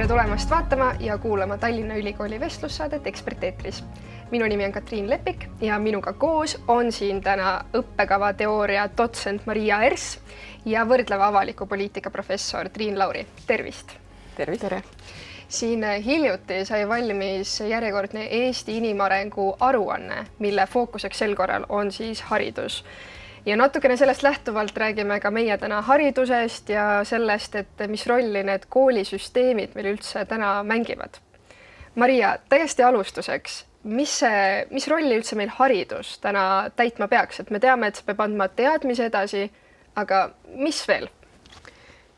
Tere tulemast vaatama ja kuulama Tallinna Ülikooli vestlussaadet Eksperteetris. Minu nimi on Katriin Lepik ja minuga koos on siin täna õppekava teooria dotsent Maria Ers ja võrdleva avaliku poliitika professor Triin Lauri. Tervist! Tervist! Tere! Siin hiljuti sai valmis järjekordne Eesti inimarengu aruanne, mille fookuseks sel korral on siis haridus. Ja natukene sellest lähtuvalt räägime ka meie täna haridusest ja sellest, et mis rolli need koolisüsteemid meil üldse täna mängivad. Maria, täiesti alustuseks, mis rolli üldse meil haridus täna täitma peaks? Et me teame, et see peab andma teadmise edasi, aga mis veel?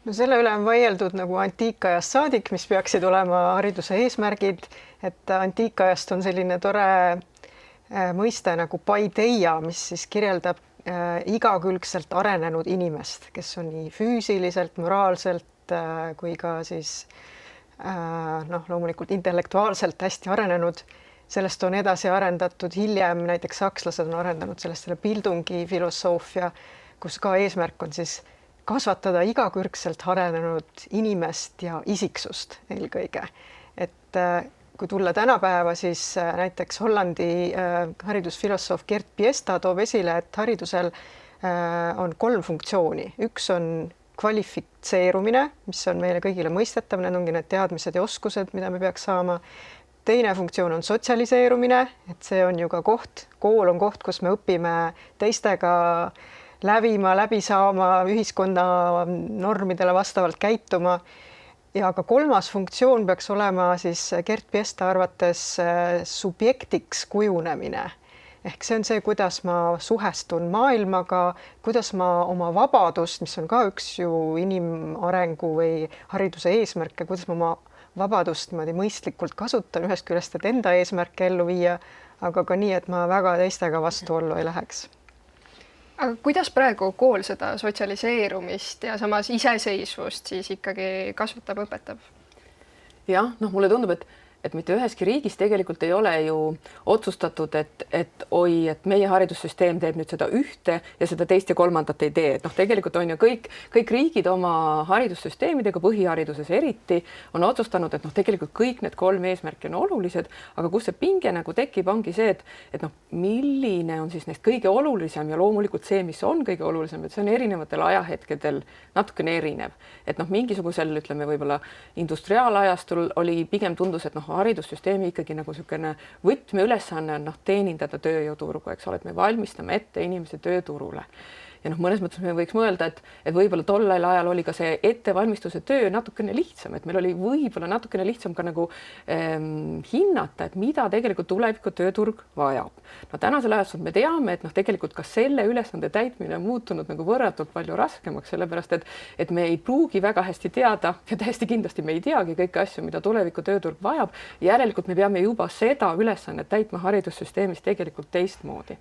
No selle üle on vaieldud nagu antiikajast saadik, mis peaksid olema hariduse eesmärgid, et antiikajast on selline tore mõiste nagu paideia, mis siis kirjeldab igakülgselt arenenud inimest, kes on nii füüsiliselt, moraalselt kui ka siis loomulikult intellektuaalselt hästi arenenud. Sellest on edasi arendatud hiljem, näiteks sakslased on arendanud sellest selle Bildungi filosoofia, kus ka eesmärk on siis kasvatada igakülgselt arenenud inimest ja isiksust eelkõige. Et kui tulla tänapäeva, siis näiteks Hollandi haridusfilosoof Gert Piesta toob esile, et haridusel on 3 funktsiooni. Üks on kvalifitseerumine, mis on meile kõigile mõistetav, need ongi need teadmised ja oskused, mida me peaks saama. Teine funktsioon on sotsialiseerumine, et see on ju ka koht, kool on koht, kus me õpime teistega läbi saama, ühiskonna normidele vastavalt käituma. Ja ka 3. funktsioon peaks olema siis Gert Piesta arvates subjektiks kujunemine. Ehk see on see, kuidas ma suhestun maailmaga, kuidas ma oma vabadust, mis on ka üks ju inimarengu või hariduse eesmärke, kuidas ma oma vabadust mõistlikult kasutan ühest küljest, et enda eesmärke ellu viia, aga ka nii, et ma väga teistega vastuollu ei läheks. Aga kuidas praegu kool seda sotsialiseerumist ja samas iseseisvust siis ikkagi kasvatab, õpetab? Jah, mulle tundub, et mitte üheski riigis tegelikult ei ole ju otsustatud, et meie haridussüsteem teeb nüüd seda ühte ja seda teist ja kolmandat ei tee. Et tegelikult on ju kõik riigid oma haridussüsteemidega, põhihariduses eriti, on otsustanud, et tegelikult kõik need 3 eesmärki on olulised, aga kus see pinge nagu tekib, ongi see, et milline on siis neist kõige olulisem ja loomulikult see, mis on kõige olulisem, et see on erinevatel ajahetkedel natukene erinev. Et mingisugusel, ütleme, võib-olla industriaalajastul oli pigem tundus, et haridussüsteemi ikkagi nagu niisugune võtmeülesanne on teenindada tööjõuturgu, eks ole, et me valmistame ette inimese tööturule. Ja mõnes mõttes me võiks mõelda, et võib-olla tollel ajal oli ka see ettevalmistuse töö natukene lihtsam, et meil oli võib-olla natukene lihtsam ka nagu hinnata, et mida tegelikult tuleviku tööturg vajab. Tänasel ajal me teame, et tegelikult ka selle ülesande täitmine on muutunud nagu võrratult palju raskemaks, sellepärast et me ei pruugi väga hästi teada ja täiesti kindlasti me ei teagi kõiki asju, mida tuleviku tööturg vajab. Järelikult me peame juba seda ülesannet täitma haridussüsteemis tegelikult teistmoodi.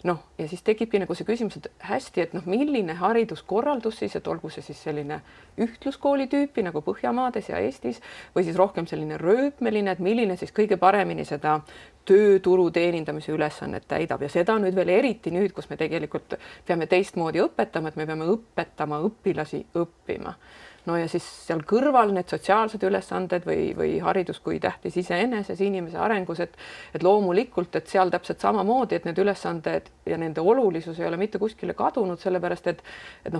Ja siis tekibki nagu see küsimus, et hästi, et milline hariduskorraldus siis, et olgu see siis selline ühtluskooli tüüpi nagu Põhjamaades ja Eestis või siis rohkem selline rööpmeline, et milline siis kõige paremini seda tööturu teenindamise ülesannet täidab ja seda nüüd veel eriti nüüd, kus me tegelikult peame teistmoodi õpetama, et me peame õpetama õpilasi õppima. Ja siis seal kõrval need sotsiaalsed ülesanded või haridus kui tähtis iseeneses inimese arengus, et loomulikult, et seal täpselt samamoodi, et need ülesanded ja nende olulisus ei ole mitte kuskile kadunud, sellepärast et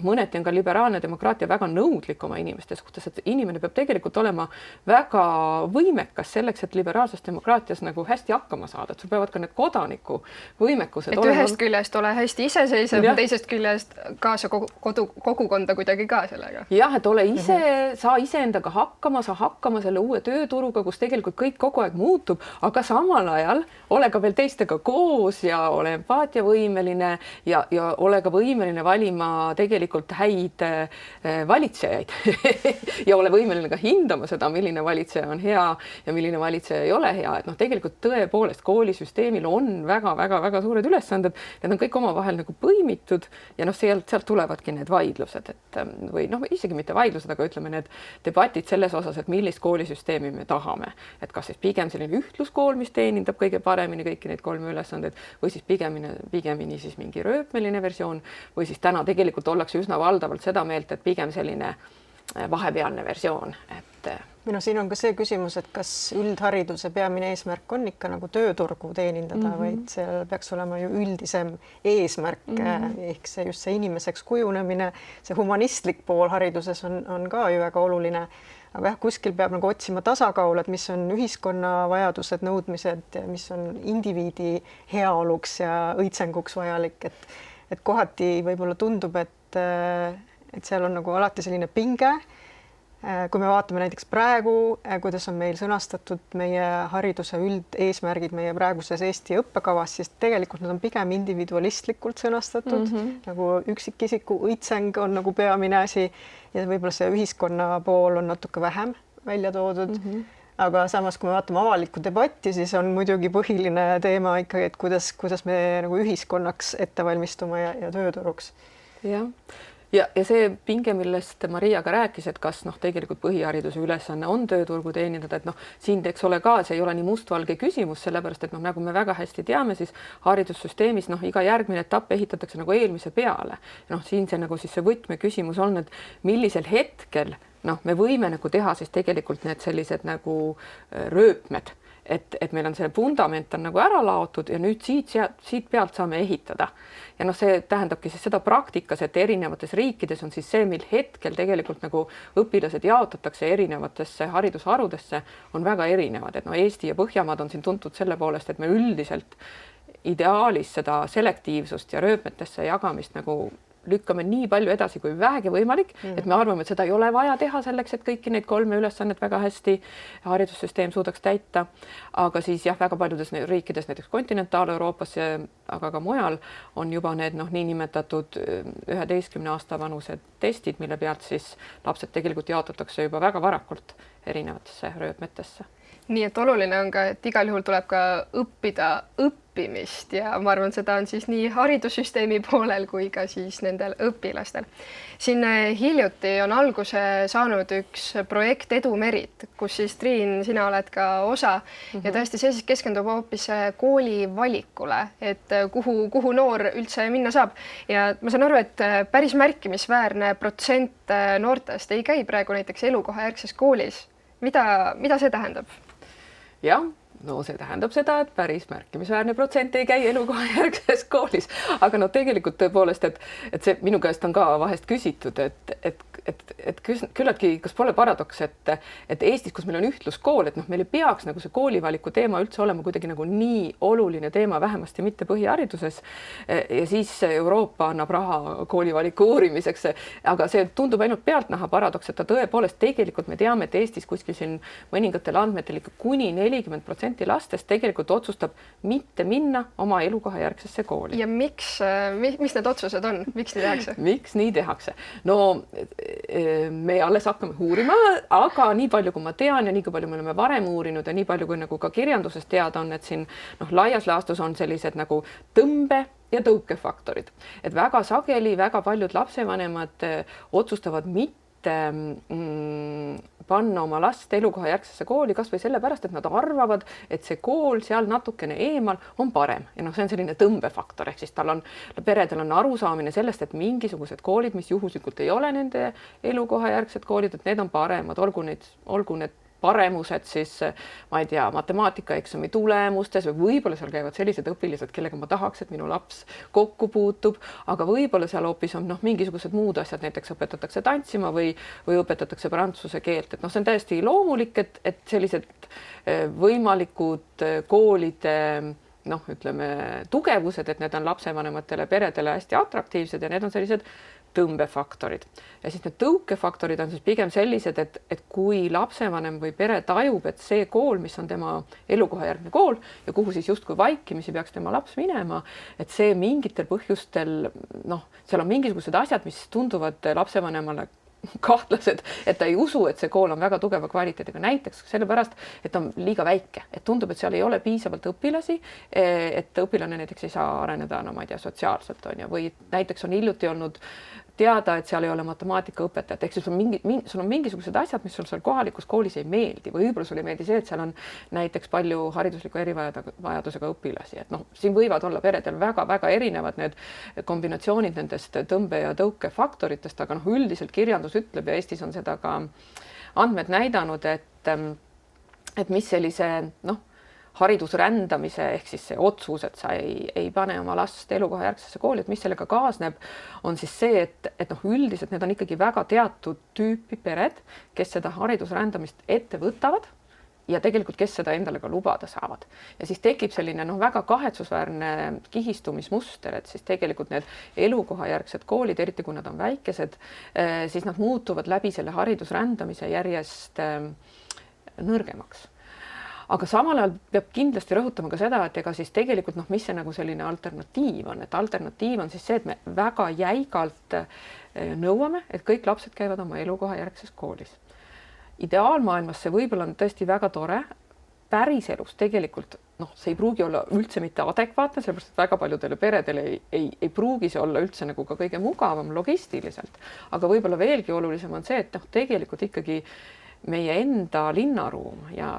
mõneti on ka liberaalne demokraatia väga nõudlik oma inimeste suhtes, et inimene peab tegelikult olema väga võimekas selleks, et liberaalses demokraatias nagu hästi hakkama saada, et sul peavad ka need kodaniku võimekused olema. Ühest küljest ole hästi iseseisev, teisest küljest kaasa kogukonda kuidagi ka sellega. Jah, et ole ise, saa iseendaga hakkama selle uue tööturuga, kus tegelikult kõik kogu aeg muutub, aga samal ajal ole ka veel teistega koos ja ole empaatiavõimeline ja ole ka võimeline valima tegelikult häid valitsejaid ja ole võimeline ka hindama seda, milline valitseja on hea ja milline valitseja ei ole hea. Et tegelikult tõepoolest koolisüsteemil on väga suured ülesanded, need on kõik omavahel nagu põimitud ja sealt tulevadki need vaidlused, või isegi mitte vaidlused, aga ütleme need debatid selles osas, et millist koolisüsteemi me tahame. Et kas siis pigem selline ühtluskool, mis teenindab kõige paremini kõiki neid 3 ülesandeid või siis pigemini siis mingi rööpmeline versioon või siis täna tegelikult ollakse üsna valdavalt seda meelt, et pigem selline vahepealne versioon, et minu siin on ka see küsimus, et kas üldhariduse peamine eesmärk on ikka nagu tööturgu teenindada, vaid seal peaks olema ju üldisem eesmärk ehk see just see inimeseks kujunemine, see humanistlik pool hariduses on ka ju väga oluline. Aga jah, kuskil peab nagu otsima tasakaal, et mis on ühiskonna vajadused, nõudmised, mis on indiviidi heaoluks ja õitsenguks vajalik, et kohati võib-olla tundub, et seal on nagu alati selline pinge. Kui me vaatame näiteks praegu, kuidas on meil sõnastatud meie hariduse üldeesmärgid meie praeguses Eesti õppekavas, siis tegelikult nad on pigem individualistlikult sõnastatud, nagu üksikisiku õitseng on nagu peamine asi ja võib-olla see ühiskonna pool on natuke vähem välja toodud. Aga samas, kui me vaatame avalikku debatti, siis on muidugi põhiline teema ikkagi, et kuidas me nagu ühiskonnaks ette valmistuma ja tööturuks. Jah. Ja see pinge, millest Maria ka rääkis, et kas tegelikult põhihariduse ülesanne on tööturgu teenindada, et siin eks ole ka, see ei ole nii mustvalge küsimus, sellepärast et nagu me väga hästi teame, siis haridussüsteemis iga järgmine etapp ehitatakse nagu eelmise peale. Siin see nagu siis see võtmeküsimus on, et millisel hetkel me võime nagu teha siis tegelikult need sellised nagu rööpmed, et meil on see vundament on nagu ära laotud ja nüüd siit pealt saame ehitada. Ja see tähendabki siis seda praktikas, et erinevates riikides on siis see, mil hetkel tegelikult nagu õpilased jaotatakse erinevatesse haridusharudesse, on väga erinevad. Et Eesti ja Põhjamaad on siin tuntud selle poolest, et me üldiselt ideaalis seda selektiivsust ja rööpmetesse jagamist nagu lükkame nii palju edasi kui vähegi võimalik, et me arvame, et seda ei ole vaja teha selleks, et kõiki neid 3 ülesannet väga hästi haridussüsteem suudaks täita. Aga siis jah, väga paljudes riikides, näiteks kontinentaal-Euroopas, aga ka mujal on juba need niinimetatud 11 aasta vanused testid, mille pealt siis lapsed tegelikult jaotatakse juba väga varakult erinevatesse rööpmetesse. Nii et oluline on ka, et igal juhul tuleb ka õppida õppimist ja ma arvan, seda on siis nii haridussüsteemi poolel kui ka siis nendel õpilastel. Siin hiljuti on alguse saanud üks projekt Edumerit, kus siis Triin, sina oled ka osa ja tõesti see siis keskendub hoopis kooli valikule, et kuhu noor üldse minna saab. Ja ma saan aru, et päris märkimisväärne protsent noortest ei käi praegu näiteks elukohajärgses koolis. Mida see tähendab? Jah, see tähendab seda, et päris märkimisväärne protsent ei käi elukohajärgses koolis, aga tegelikult tõepoolest, et see minu käest on ka vahest küsitud, et küllaltki, kas pole paradoks, et Eestis, kus meil on ühtluskool, et meil ei peaks nagu see koolivaliku teema üldse olema kuidagi nagu nii oluline teema, vähemasti mitte põhihariduses ja siis Euroopa annab raha koolivaliku uurimiseks, aga see tundub ainult pealtnäha paradoks, et ta tõepoolest tegelikult me teame, et Eestis kuskil siin mõningatel andmetel ikka kuni 40% lastest tegelikult otsustab mitte minna oma elukohajärgsesse kooli. Ja miks need otsused on? Miks nii tehakse? Miks nii tehakse? No me alles hakkame uurima, aga nii palju, kui ma tean ja nii palju me oleme varem uurinud ja nii palju, kui nagu ka kirjandusest teada on, et siin laias laastus on sellised nagu tõmbe- ja tõukefaktorid. Et väga sageli, väga paljud lapsevanemad otsustavad mitte panna oma last elukohajärgsesse kooli kas või sellepärast, et nad arvavad, et see kool seal natukene eemal on parem. Ja see on selline tõmbefaktor, ehk siis peredel on arusaamine sellest, et mingisugused koolid, mis juhuslikult ei ole nende elukohajärgsed koolid, et need on paremad, olgu need paremused siis, ma ei tea, matemaatikaeksami tulemustes või võib-olla seal käivad sellised õpilased, kellega ma tahaks, et minu laps kokku puutub, aga võib-olla seal hoopis on mingisugused muud asjad, näiteks õpetatakse tantsima või õpetatakse prantsuse keelt. Et see on täiesti loomulik, et sellised võimalikud koolide ütleme tugevused, et need on lapsevanematele peredele hästi atraktiivsed ja need on sellised tõmbefaktorid. Ja siis need tõukefaktorid on siis pigem sellised, et kui lapsevanem või pere tajub, et see kool, mis on tema elukohajärgne kool ja kuhu siis justkui vaikimisi peaks tema laps minema, et see mingitel põhjustel, seal on mingisugused asjad, mis tunduvad lapsevanemale kahtlased, et ta ei usu, et see kool on väga tugeva kvaliteediga, näiteks sellepärast, et ta on liiga väike, et tundub, et seal ei ole piisavalt õpilasi, et õpilane näiteks ei saa areneda, ma ei tea, sotsiaalselt või näiteks on hiljuti olnud teada, et seal ei ole matemaatikaõpetajat, ehk sul on mingisugused asjad, mis sul seal kohalikus koolis ei meeldi või võib-olla sul ei meeldi see, et seal on näiteks palju haridusliku erivajadusega õpilasi, et siin võivad olla peredel väga-väga erinevad need kombinatsioonid nendest tõmbe- ja tõukefaktoritest, aga üldiselt kirjandus ütleb ja Eestis on seda ka andmed näidanud, et et mis sellise haridusrändamise ehk siis see otsus, et sa ei pane oma last elukohajärgsesse kooli, et mis sellega kaasneb, on siis see, et üldiselt need on ikkagi väga teatud tüüpi pered, kes seda haridusrändamist ette võtavad ja tegelikult, kes seda endale ka lubada saavad. Ja siis tekib selline väga kahetsusväärne kihistumismuster, et siis tegelikult need elukohajärgsed koolid, eriti kui nad on väikesed, siis nad muutuvad läbi selle haridusrändamise järjest nõrgemaks. Aga samal ajal peab kindlasti rõhutama ka seda, et ega siis tegelikult mis see selline alternatiiv on, et alternatiiv on siis see, et me väga jäigalt nõuame, et kõik lapsed käivad oma elukohajärgses koolis. Ideaalmaailmas see võib-olla on tõesti väga tore, päriselus tegelikult see ei pruugi olla üldse mitte adekvaatne, sellepärast et väga paljudele peredele ei pruugi see olla üldse nagu ka kõige mugavam logistiliselt, aga võib-olla veelgi olulisem on see, et tegelikult ikkagi meie enda linnaruum ja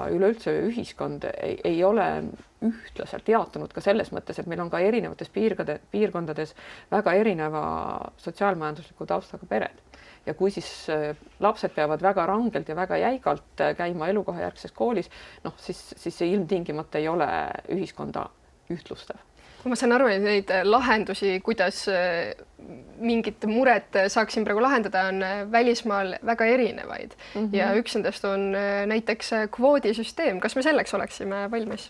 üleüldse ühiskond ei ole ühtlaselt jaotunud ka selles mõttes, et meil on ka erinevates piirkondades väga erineva sotsiaalmajandusliku taustaga pered. Ja kui siis lapsed peavad väga rangelt ja väga jäigalt käima elukohajärgses koolis, siis see ilmtingimata ei ole ühiskonda ühtlustav. Ma saan aru, et neid lahendusi, kuidas mingit muret saaksin praegu lahendada, on välismaal väga erinevaid. Ja üks nendest on näiteks kvoodisüsteem. Kas me selleks oleksime valmis?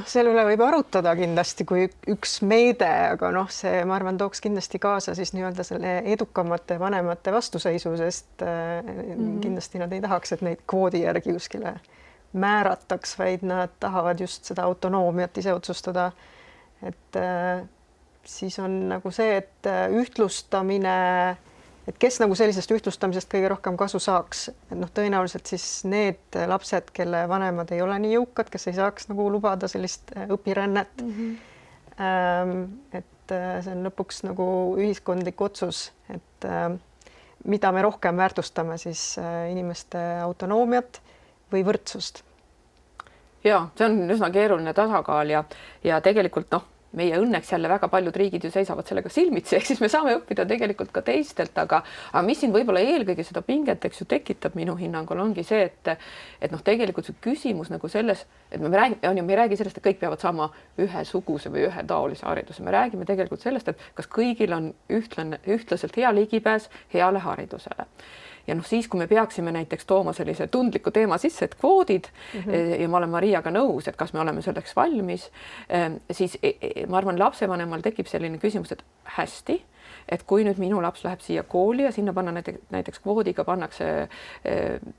Selle üle võib arutada kindlasti kui üks meede, aga see, ma arvan, tooks kindlasti kaasa siis nii-öelda selle edukamate vanemate vastuseisu, sest kindlasti nad ei tahaks, et neid kvoodi järgi kuskile määrataks, vaid nad tahavad just seda autonoomiat ise otsustada. Et siis on nagu see, et ühtlustamine, et kes nagu sellisest ühtlustamisest kõige rohkem kasu saaks. Et tõenäoliselt siis need lapsed, kelle vanemad ei ole nii jõukad, kes ei saaks nagu lubada sellist õpirännet. Et see on lõpuks nagu ühiskondlik otsus, et mida me rohkem väärtustame siis inimeste autonoomiat või võrdsust. Ja, see on üsna keeruline tasakaal ja tegelikult meie õnneks jälle väga paljud riigid ju seisavad sellega silmitsi, ehk siis me saame õppida tegelikult ka teistelt, aga mis siin võib-olla eelkõige seda pinget tekitab minu hinnangul ongi see, et tegelikult see küsimus nagu selles, et me ei räägi sellest, et kõik peavad saama ühesuguse või ühetaolise hariduse. Me räägime tegelikult sellest, et kas kõigil on ühtlaselt hea ligipääs heale haridusele. Ja siis, kui me peaksime näiteks tooma sellise tundliku teema sisse, et kvoodid ja ma olen Mariaga nõus, et kas me oleme selleks valmis, siis ma arvan, lapsevanemal tekib selline küsimus, et hästi, et kui nüüd minu laps läheb siia kooli ja sinna panna näiteks kvoodiga pannakse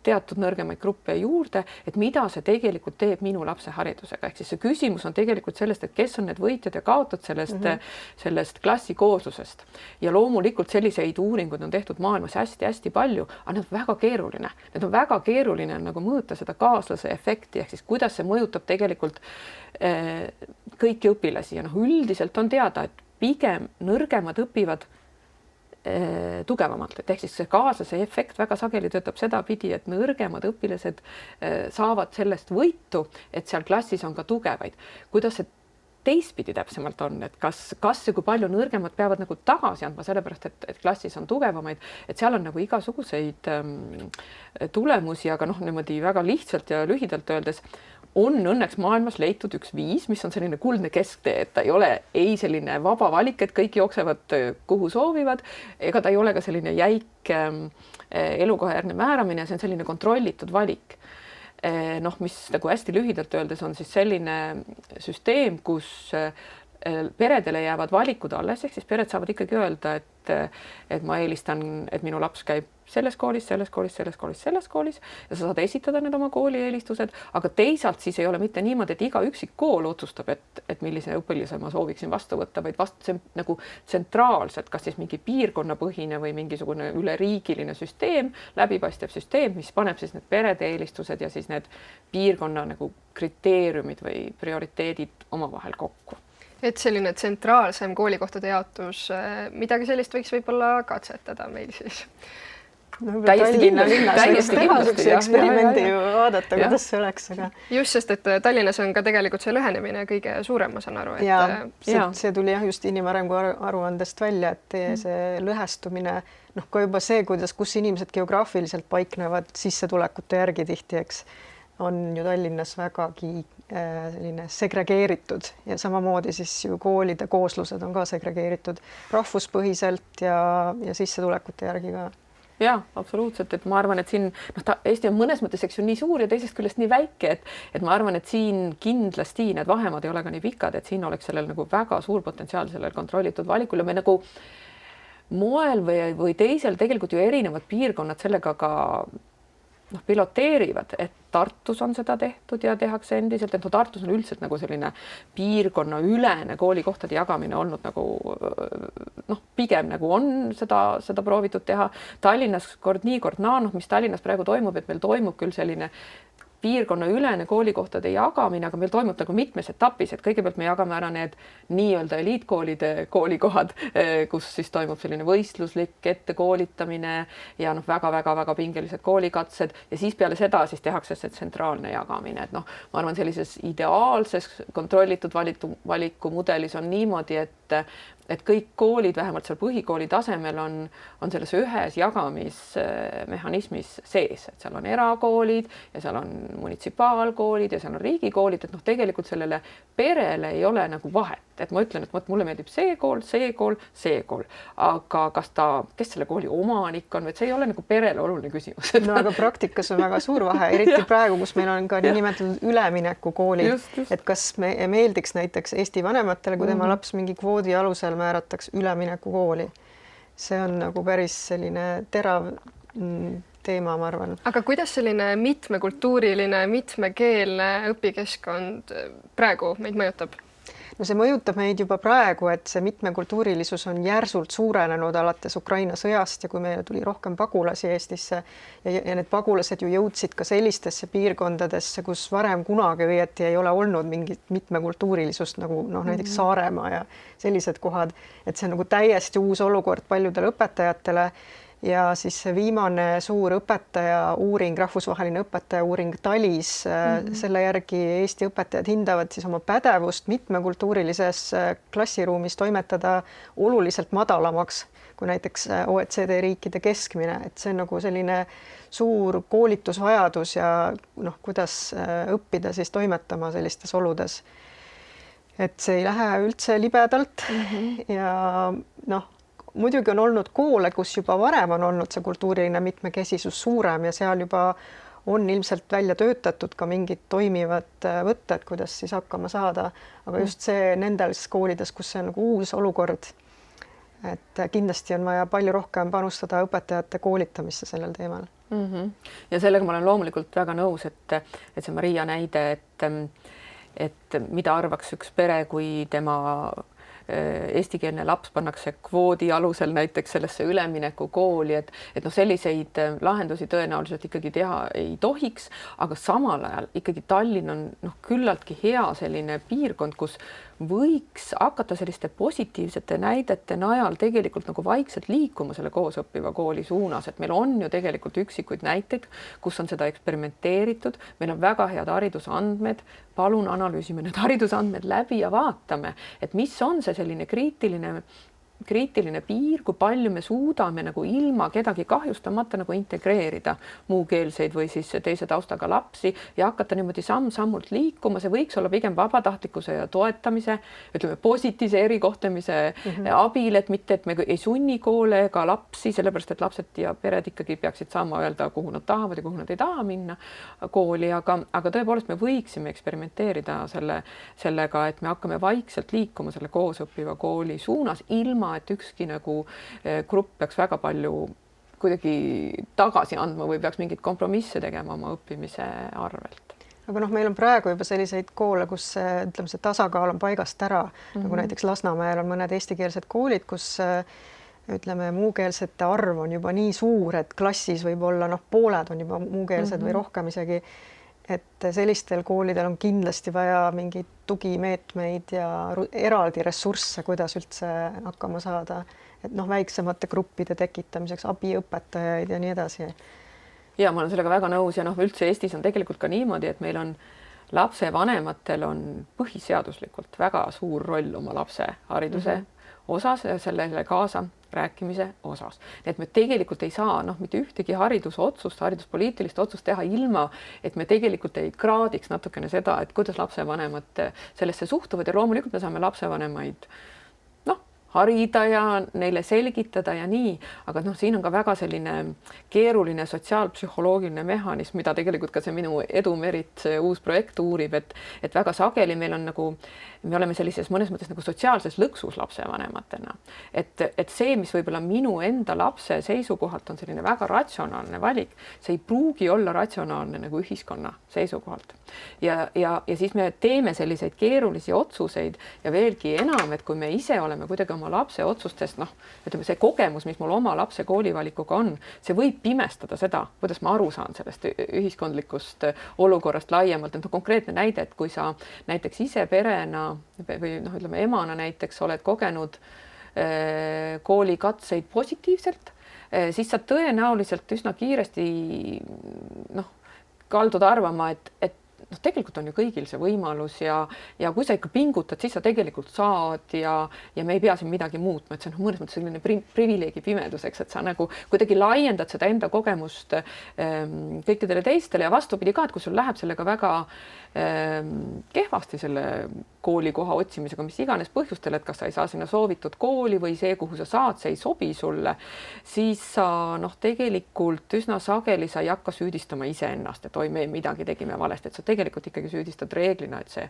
teatud nõrgemaid gruppe juurde, et mida see tegelikult teeb minu lapse haridusega. Ehk siis see küsimus on tegelikult sellest, et kes on need võitjad ja kaotad sellest klassikooslusest. Ja loomulikult selliseid uuringuid on tehtud maailmas hästi-hästi palju, aga need on väga keeruline. Need on väga keeruline nagu mõõta seda kaaslase efekti, ehk siis kuidas see mõjutab tegelikult kõiki õpilasi. Ja üldiselt on teada, et pigem nõrgemad õpivad tugevamalt, et ehk siis see kaaslase efekt väga sageli töötab sedapidi, et nõrgemad õpilased saavad sellest võitu, et seal klassis on ka tugevaid. Kuidas see teistpidi täpsemalt on, et kas ja kui palju nõrgemad peavad nagu tagasi andma, sellepärast, et klassis on tugevamaid, et seal on nagu igasuguseid tulemusi, aga niimoodi väga lihtsalt ja lühidalt öeldes on õnneks maailmas leitud üks viis, mis on selline kuldne kesktee, et ta ei ole selline vaba valik, et kõik jooksevad kuhu soovivad, ega ta ei ole ka selline jäik elukohajärgne määramine, see on selline kontrollitud valik. Mis nagu hästi lühidalt öeldes on siis selline süsteem, kus peredele jäävad valikud alles, ehk siis pered saavad ikkagi öelda, et ma eelistan, et minu laps käib selles koolis ja sa saad esitada need oma kooli eelistused, aga teisalt siis ei ole mitte niimoodi, et iga üksik kool otsustab, et millise õpilase ma sooviksin vastu võtta, vaid see nagu tsentraalselt, kas siis mingi piirkonnapõhine või mingisugune üleriigiline süsteem, läbipaistev süsteem, mis paneb siis need perede eelistused ja siis need piirkonna nagu kriteeriumid või prioriteedid omavahel kokku. Et selline tsentraalsem koolikohtade jaotus, midagi sellist võiks võib-olla katsetada meil siis. Tallinna linnas võiks teha niisuguse eksperimendi ja. vaadata, kuidas see oleks, aga just, sest et Tallinnas on ka tegelikult see lõhenemine kõige suurem, ma saan aru, et see tuli jah just inimarengu aruandest välja, et see lõhestumine, noh, ka juba see, kus inimesed geograafiliselt paiknevad sissetulekute järgi tihti, eks, on ju Tallinnas vägagi selline segregeeritud ja samamoodi siis ju koolide kooslused on ka segregeeritud rahvuspõhiselt ja sissetulekute järgi ka. Jaa, absoluutselt, et ma arvan, et siin Eesti on mõnes mõttes eks ju nii suur ja teisest küljest nii väike, et ma arvan, et siin kindlasti need vahemad ei ole ka nii pikad, et siin oleks sellel nagu väga suur potentsiaal sellel kontrollitud valikul ja me nagu moel või teisel tegelikult ju erinevad piirkonnad sellega ka piloteerivad, et Tartus on seda tehtud ja tehakse endiselt, et Tartus on üldiselt nagu selline piirkonna ülene koolikohtade jagamine olnud nagu pigem nagu on seda proovitud teha. Tallinnas kord nii, kord naa, mis Tallinnas praegu toimub, et meil toimub küll selline piirkonna ülene koolikohtade jagamine, aga meil toimub nagu mitmes etapis, et kõigepealt me jagame ära need nii-öelda eliitkoolide koolikohad, kus siis toimub selline võistluslik ettekoolitamine ja väga-väga-väga pingelised koolikatsed ja siis peale seda siis tehakse see tsentraalne jagamine, et ma arvan, sellises ideaalses kontrollitud valikumudelis on niimoodi, et kõik koolid, vähemalt seal põhikooli tasemel on selles ühes jagamismehhanismis sees, et seal on erakoolid ja seal on munitsipaalkoolid ja seal on riigikoolid, et tegelikult sellele perele ei ole nagu vahet, et ma ütlen, et mulle meeldib see kool, aga kes selle kooli omanik on, et see ei ole nagu perele oluline küsimus. No aga praktikas on väga suur vahe, eriti praegu, kus meil on ka nimetatud üleminekukoolid, et kas meeldiks näiteks Eesti vanematele, kui tema laps mingi kvoodi alusel määrataks üleminekukooli. See on nagu päris selline terav teema, ma arvan. Aga kuidas selline mitmekultuuriline, mitmekeelne õpikeskkond praegu meid mõjutab? No see mõjutab meid juba praegu, et see mitmekultuurilisus on järsult suurenenud alates Ukraina sõjast ja kui meile tuli rohkem pagulasi Eestisse ja need pagulased ju jõudsid ka sellistesse piirkondadesse, kus varem kunagi õieti ei ole olnud mingit mitmekultuurilisust nagu näiteks Saaremaa ja sellised kohad, et see on nagu täiesti uus olukord paljudele õpetajatele. Ja siis see viimane suur õpetaja uuring, rahvusvaheline õpetaja uuring TALIS, selle järgi Eesti õpetajad hindavad siis oma pädevust mitmekultuurilises klassiruumis toimetada oluliselt madalamaks kui näiteks OECD riikide keskmine, et see on nagu selline suur koolitusvajadus ja kuidas õppida siis toimetama sellistes oludes. Et see ei lähe üldse libedalt ja muidugi on olnud koole, kus juba varem on olnud see kultuuriline mitmekesisus suurem ja seal juba on ilmselt välja töötatud ka mingid toimivad võtted, kuidas siis hakkama saada. Aga just see nendes koolides, kus see on nagu uus olukord, et kindlasti on vaja palju rohkem panustada õpetajate koolitamisse sellel teemal. Ja sellega ma olen loomulikult väga nõus, et see Maria näide, et mida arvaks üks pere, kui tema eestikeelne laps pannakse kvoodi alusel näiteks sellesse üleminekukooli, et selliseid lahendusi tõenäoliselt ikkagi teha ei tohiks, aga samal ajal ikkagi Tallinn on küllaltki hea selline piirkond, kus võiks hakata selliste positiivsete näidete najal tegelikult nagu vaikselt liikuma selle koosõppiva kooli suunas, et meil on ju tegelikult üksikuid näiteid, kus on seda eksperimenteeritud, meil on väga head haridusandmed, palun analüüsime need haridusandmed läbi ja vaatame, et mis on see selline kriitiline piir, kui palju me suudame nagu ilma kedagi kahjustamata nagu integreerida muukeelseid või siis teise taustaga lapsi ja hakata niimoodi samm-sammult liikuma. See võiks olla pigem vabatahtlikkuse ja toetamise, ütleme positiivse erikohtlemise abil, et mitte, et me ei sunni koole ega lapsi, sellepärast et lapsed ja pered ikkagi peaksid saama öelda, kuhu nad tahavad ja kuhu nad ei taha minna kooli, aga tõepoolest me võiksime eksperimenteerida sellega, et me hakkame vaikselt liikuma selle koosõppiva kooli suunas ilma, et ükski nagu grupp peaks väga palju kuidagi tagasi andma või peaks mingeid kompromisse tegema oma õppimise arvelt. Aga meil on praegu juba selliseid koole, kus see tasakaal on paigast ära, nagu näiteks Lasnamäel on mõned eestikeelsed koolid, kus muukeelsete arv on juba nii suur, et klassis võib olla pooled on juba muukeelsed või rohkem isegi, et sellistel koolidel on kindlasti vaja mingeid tugimeetmeid ja eraldi ressursse, kuidas üldse hakkama saada. et noh, väiksemate gruppide tekitamiseks abiõpetajaid ja nii edasi. Ja ma olen sellega väga nõus ja noh, üldse Eestis on tegelikult ka niimoodi, et meil on lapsevanematel on põhiseaduslikult väga suur roll oma lapse hariduse osas ja sellele kaasa rääkimise osas. Et me tegelikult ei saa mitte ühtegi haridusotsust, hariduspoliitilist otsust teha ilma, et me tegelikult ei kraadiks natukene seda, et kuidas lapsevanemad sellesse suhtuvad ja loomulikult me saame lapsevanemaid harida ja neile selgitada ja nii, aga siin on ka väga selline keeruline sotsiaalpsühholoogiline mehhanism, mida tegelikult ka see minu Edumerit, see uus projekt uurib, et väga sageli meil on me oleme sellises mõnes mõttes sotsiaalses lõksus lapsevanematena. Et see, mis võib-olla minu enda lapse seisukohalt on selline väga ratsionaalne valik, see ei pruugi olla ratsionaalne ühiskonna seisukohalt. Ja siis me teeme selliseid keerulisi otsuseid ja veelgi enam, et kui me ise oleme kuidagi oma lapse otsustest, ütleme see kogemus, mis mul oma lapse koolivalikuga on, see võib pimestada seda, kuidas ma aru saan sellest ühiskondlikust olukorrast laiemalt. Konkreetne näide, et kui sa näiteks ise perena või ütleme emana näiteks oled kogenud koolikatseid positiivselt, siis sa tõenäoliselt üsna kiiresti kaldud arvama, et tegelikult on ju kõigil see võimalus ja kui sa ikka pingutad, siis sa tegelikult saad ja me ei pea siin midagi muutma, et see on mõnes mõttes selline privileegi pimeduseks, et sa kuidagi laiendad seda enda kogemust kõikidele teistele ja vastupidi ka, et kui sul läheb sellega väga kehvasti selle koolikoha otsimisega, mis iganes põhjustel, et kas sa ei saa sinna soovitud kooli või see, kuhu sa saad, see ei sobi sulle, siis sa tegelikult üsna sageli sa ei hakka süüdistama iseennast, et oi, me midagi tegime valesti, et sa tegelikult ikkagi süüdistad reeglina, et see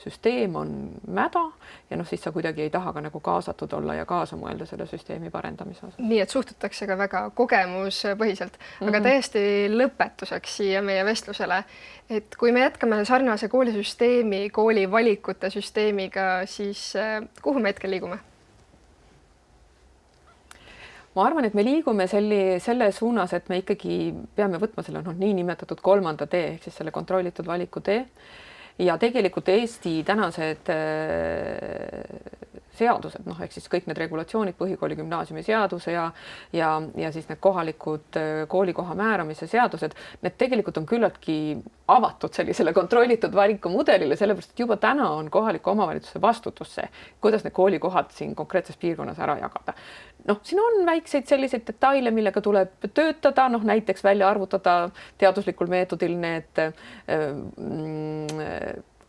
süsteem on mäda ja siis sa kuidagi ei taha ka kaasatud olla ja kaasa mõelda selle süsteemi parendamise osas. Nii, et suhtutakse ka väga kogemuspõhiselt, aga täiesti lõpetuseks siia meie vestlusele, et kui me jätkame sarnase koolisüsteemi, koolivalikute süsteemiga, siis kuhu me hetkel liigume? Ma arvan, et me liigume selle suunas, et me ikkagi peame võtma selle niinimetatud kolmanda tee, ehk siis selle kontrollitud valiku tee. Ja tegelikult Eesti tänased seadused, ehk siis kõik need regulatsioonid, põhikooli gümnaasiumi seaduse ja siis need kohalikud koolikoha määramise seadused, need tegelikult on küllaltki avatud sellisele kontrollitud valikumudelile, sellepärast et juba täna on kohaliku omavalitsuse vastutus see, kuidas need koolikohad siin konkreetses piirkonnas ära jagada. Siin on väikseid selliseid detaile, millega tuleb töötada, näiteks välja arvutada teaduslikul meetodil need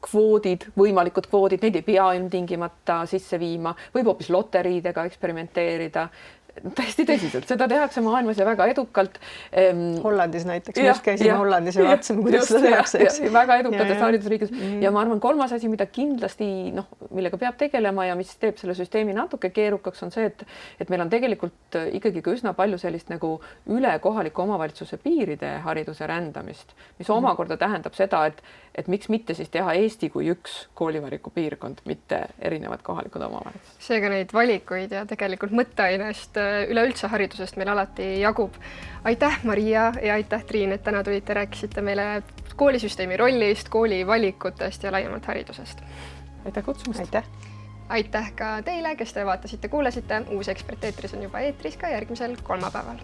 kvoodid, võimalikud kvoodid, neid ei pea ilmtingimata sisse viima, võib hoopis loteriidega eksperimenteerida. Täiesti tõsiselt, seda tehakse maailmas ja väga edukalt. Hollandis näiteks, me käisime Hollandis ja vaatasime, kuidas seda tehakse. Väga edukates haridusriikides. Ja ma arvan, kolmas asi, mida kindlasti, millega peab tegelema ja mis teeb selle süsteemi natuke keerukaks, on see, et meil on tegelikult ikkagi üsna palju sellist üle kohaliku omavalitsuse piiride hariduse rändamist, mis omakorda tähendab seda, et miks mitte siis teha Eesti kui üks koolivaliku piirkond, mitte erinevad kohalikud omavalitsused. Seega neid valikuid ja tegelikult mõtteainest üleüldse haridusest meil alati jagub. Aitäh, Maria, ja aitäh, Triin, et täna tulite, rääkisite meile koolisüsteemi rollist, koolivalikutest ja laiemalt haridusest. Aitäh kutsumast! Aitäh! Aitäh ka teile, kes te vaatasite, kuulasite. Uus Ekspert eetris on juba eetris ka järgmisel kolmapäeval.